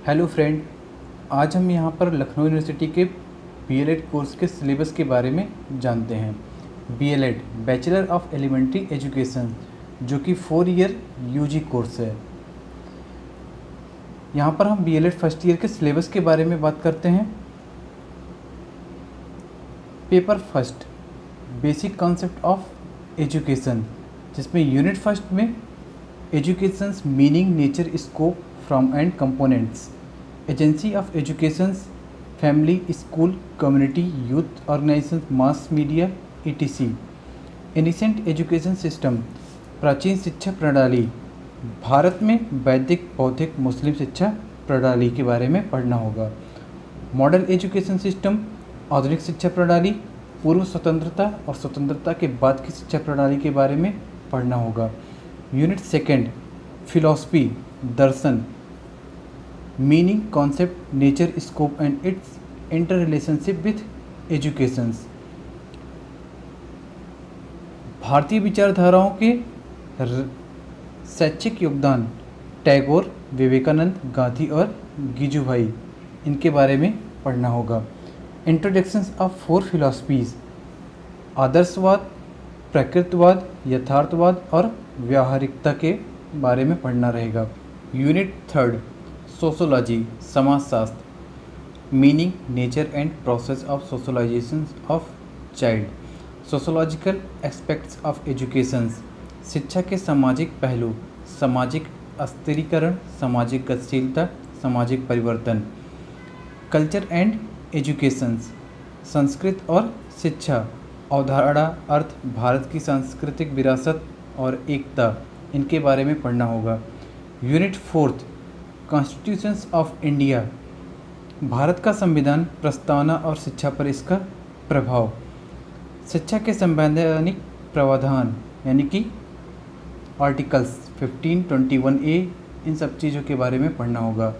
Hello friend, आज हम यहाँ पर लखनऊ यूनिवर्सिटी के बीएलएड कोर्स के सिलेबस के बारे में जानते हैं। BElEd bachelor of elementary education, जो कि 4 ईयर यूजी कोर्स है। यहाँ पर हम बीएलएड फर्स्ट ईयर के सिलेबस के बारे में बात करते हैं। Paper first, basic concept of education, जिसमें यूनिट फर्स्ट में education's meaning, nature, scope, form and components, agency of educations, family, school, community, youth organisation, mass media, etc. Ancient education system, प्राचीन शिक्षा प्रणाली, भारत में वैदिक, बौद्धिक, मुस्लिम शिक्षा प्रणाली के बारे में पढ़ना होगा। मॉडल एजुकेशन सिस्टम, आधुनिक शिक्षा प्रणाली, पूर्व स्वतंत्रता और स्वतंत्रता के बाद की शिक्षा प्रणाली के बारे में पढ़ना होगा। Unit second, philosophy, Darshan, meaning, concept, nature, scope and it's inter relationship with educations. भारतीय विचारधाराओं के शैक्षिक योगदान, टैगोर, विवेकानंद, गांधी और गिजुभाई, इनके बारे में पढ़ना होगा। इंट्रोडक्शंस ऑफ 4 फिलॉसफीज, आदर्शवाद, प्रकृतिवाद, यथार्थवाद और व्यावहारिकता के बारे में पढ़ना रहेगा। यूनिट थर्ड, सोशोलॉजी, समाजशास्त्र, meaning, nature and process of socialisation of child, sociological aspects of education, शिक्षा के सामाजिक पहलू, सामाजिक अस्थिरीकरण, सामाजिक गतिशीलता, सामाजिक परिवर्तन। कल्चर एंड एजुकेशन, संस्कृत और शिक्षा, अवधारणा, अर्थ, भारत की सांस्कृतिक विरासत और एकता, इनके बारे में पढ़ना होगा। Unit fourth, constitutions of India, Bharat का संविधान, प्रस्तावना और शिक्षा पर इसका प्रभाव, शिक्षा के संवैधानिक प्रावधान यानी कि आर्टिकल्स 15, 21A, इन सब चीज़ों के बारे में पढ़ना होगा।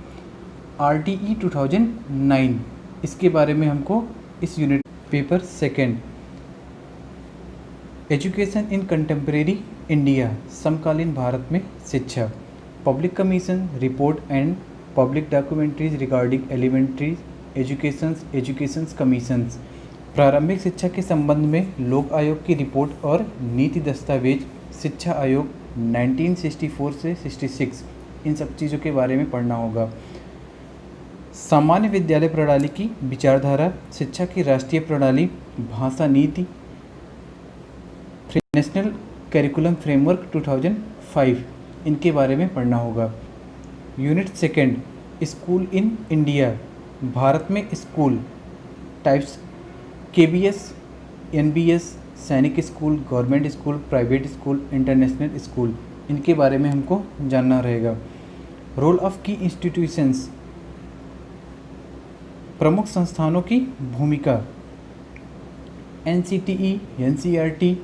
RTE 2009, इसके बारे में हमको इस unit. Paper second, education in contemporary India, समकालीन भारत में शिक्षा, public commission report and public documentaries regarding elementary educations commissions, प्रारंभिक शिक्षा के संबंध में लोक आयोग की रिपोर्ट और नीति दस्तावेज, शिक्षा आयोग 1964 से 66, इन सब चीज़ों के बारे में पढ़ना होगा। सामान्य विद्यालय प्रणाली की विचारधारा, शिक्षा की राष्ट्रीय प्रणाली, भाषा नीति, नेशनल करिकुलम फ्रेमवर्क 2005, इनके बारे में पढ़ना होगा। Unit second, school in India, Bharat में स्कूल टाइप्स, KBS, NBS, सैनिक school, government school, private school, international school, इनके बारे में हमको जानना रहेगा। रोल ऑफ की इंस्टीट्यूशंस, प्रमुख संस्थानों की भूमिका, NCTE, NCERT,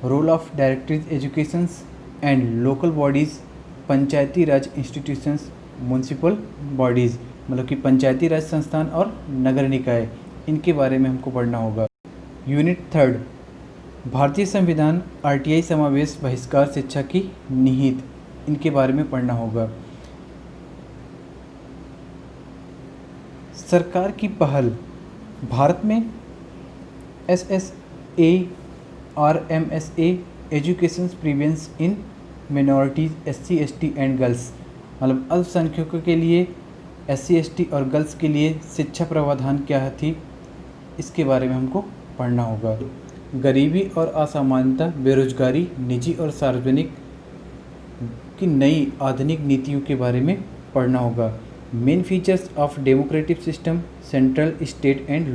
role of directories educations and local bodies, panchayati raj institutions, municipal bodies, मतलब कि पंचायती राज संस्थान और नगर निकाय, इनके बारे में हमको पढ़ना होगा। यूनिट थर्ड, भारतीय संविधान, RTI समावेश, बहिष्कार, शिक्षा की निहित, इनके बारे में पढ़ना होगा। सरकार की पहल, भारत में SSA, RMSA, education provisions in minorities, SC, ST and girls, मतलब अल्पसंख्यकों के लिए, SC, ST और गर्ल्स के लिए शिक्षा प्रावधान क्या थी, इसके बारे में हमको पढ़ना होगा। गरीबी और असमानता, बेरोजगारी, निजी और सार्वजनिक की नई आधुनिक नीतियों के बारे में पढ़ना होगा। Main features of democratic system, central, state and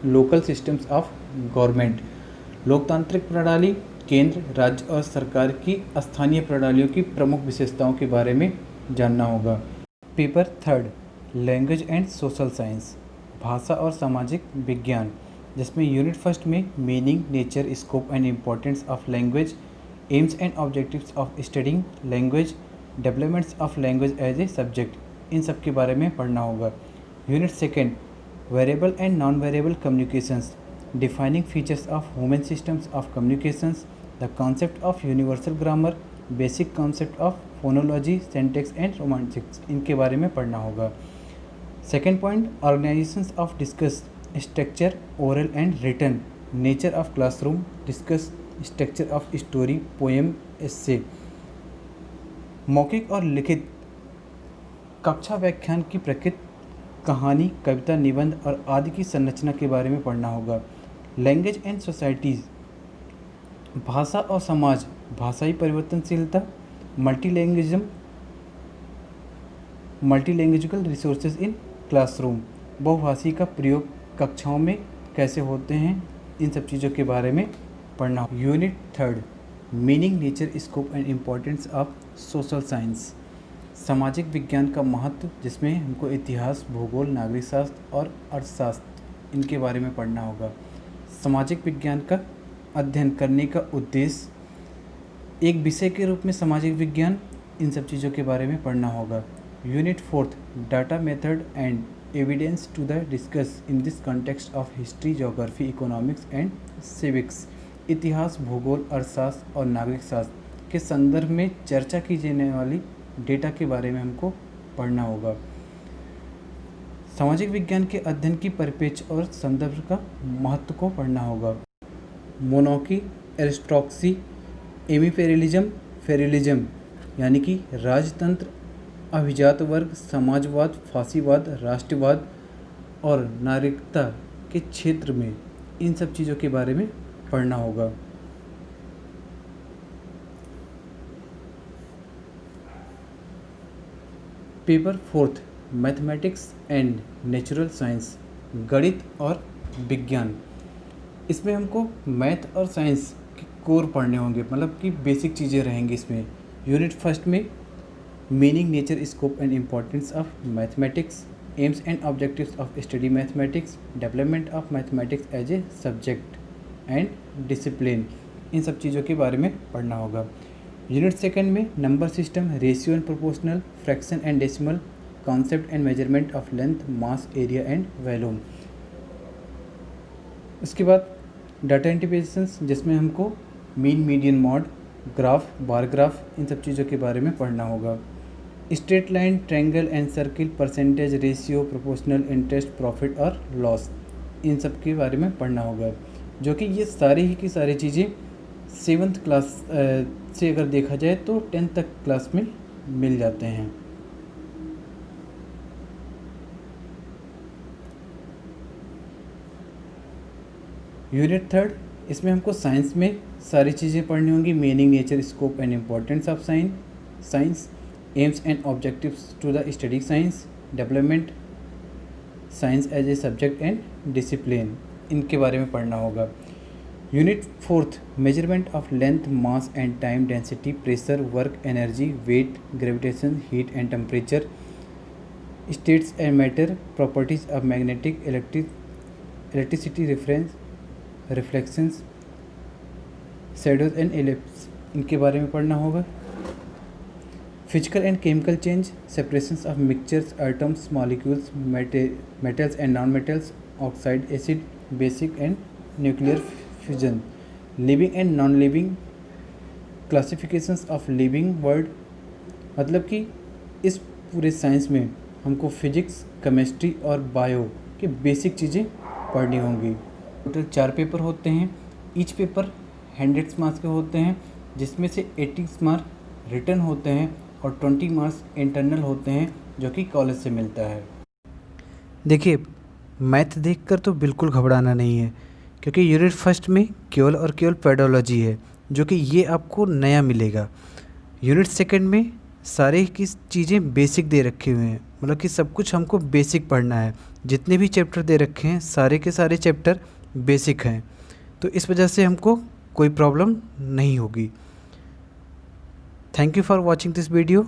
local systems of government, लोकतांत्रिक प्रणाली, केंद्र, राज्य और सरकार की स्थानीय प्रणालियों की प्रमुख विशेषताओं के बारे में जानना होगा। Paper third, language and social science, भाषा और सामाजिक विज्ञान, जिसमें यूनिट फर्स्ट में meaning, nature, scope and importance of language, aims and objectives of studying language, developments of language as a subject, इन सब के बारे में पढ़ना होगा। Unit second, variable and non variable communications, defining features of human systems of communications, the concept of universal grammar, basic concept of phonology, syntax and romantics, इनके बारे में पढ़ना होगा। Second point, organisations of discourse structure oral and written, nature of classroom, discourse structure of story, poem, essay. मौखिक और लिखित कक्षा व्याख्यान की प्रकृति, कहानी, कविता, निबंध और आदि की संरचना के बारे में पढ़ना होगा। लैंग्वेज एंड सोसाइटीज़, भाषा और समाज, भाषाई परिवर्तनशीलता, मल्टीलैंग्वेजिकल रिसोर्सेज इन क्लासरूम, बहुभाषी का प्रयोग कक्षाओं में कैसे होते हैं, इन सब चीज़ों के बारे में पढ़ना होगा। Unit 3, meaning, nature, scope and importance of social science, सामाजिक विज्ञान का महत्व, जिसमें हमको इतिहास, भूगोल, नागरिक शास्त्र और अर्थशास्त्र, इनके बारे में पढ़ना होगा। सामाजिक विज्ञान का अध्ययन करने का उद्देश्य, एक विषय के रूप में सामाजिक विज्ञान, इन सब चीज़ों के बारे में पढ़ना होगा। Unit 4, data method and evidence to the discuss in this context of history, geography, economics and civics, इतिहास, भूगोल, अर्थशास्त्र और नागरिक शास्त्र के संदर्भ में चर्चा की जाने वाली डेटा के बारे में हमको पढ़ना होगा। सामाजिक विज्ञान के अध्ययन की परिप्रेक्ष्य और संदर्भ का महत्व को पढ़ना होगा। मोनोकी, एरिस्टोक्रेसी, एमिपेरियलिज्म, फेरियलिज्म यानी कि राजतंत्र, अभिजात वर्ग, समाजवाद, फासीवाद, राष्ट्रवाद और नागरिकता के क्षेत्र में, इन सब चीज़ों के बारे में पढ़ना होगा। Paper 4, mathematics and natural science, गणित और विज्ञान। इसमें हमको मैथ और साइंस के कोर पढ़ने होंगे, मतलब कि बेसिक चीज़ें रहेंगी इसमें। यूनिट 1 में meaning, nature, scope and importance of mathematics, aims and objectives of study mathematics, development of mathematics as a subject and discipline, इन सब चीज़ों के बारे में पढ़ना होगा। यूनिट 2 में number system, ratio and proportional, fraction and decimal, concept and measurement of length, mass, area and volume. उसके बाद डाटा इंटरप्रिटेशंस, जिसमें हमको mean, median, mode, graph, bar graph, इन सब चीज़ों के बारे में पढ़ना होगा। Straight line, triangle and circle, percentage, ratio, proportional, interest, profit और लॉस, इन सब के बारे में पढ़ना होगा। जो कि ये सारी ही की सारी चीज़ें 7th क्लास से अगर देखा जाए तो 10th तक क्लास में मिल जाते हैं। यूनिट 3, इसमें हमको साइंस में सारी चीज़ें पढ़नी होंगी। Meaning, nature, scope and importance of science, aims and objectives to the study science, development science as a subject and discipline, इनके बारे में पढ़ना होगा। Unit 4, measurement of length, mass and time, density, pressure, work, energy, weight, gravitation, heat and temperature, states and matter, properties of magnetic, electricity, reflections, shadows and eclipse, इनके बारे में पढ़ना होगा। Physical and chemical change, separations of mixtures, atoms, molecules, metals and non metals, oxide, acid, basic and nuclear fusion, living and non living, classifications of living world. मतलब कि इस पूरे science में हमको फिजिक्स, केमिस्ट्री और बायो की basic चीज़ें पढ़नी होंगी। टोटल 4 पेपर होते हैं। ईच पेपर 100 मार्क्स के होते हैं, जिसमें से 80 मार्क्स रिटर्न होते हैं और 20 मार्क्स इंटरनल होते हैं, जो कि कॉलेज से मिलता है। देखिए, मैथ देखकर तो बिल्कुल घबराना नहीं है, क्योंकि यूनिट 1 में केवल और केवल पेडोलॉजी है, जो कि ये आपको नया मिलेगा। यूनिट 2 में सारे की चीज़ें बेसिक दे रखे हुए हैं, मतलब कि सब कुछ हमको बेसिक पढ़ना है। जितने भी चैप्टर दे रखे हैं सारे के सारे चैप्टर बेसिक हैं, तो इस वजह से हमको कोई प्रॉब्लम नहीं होगी। Thank you for watching this video.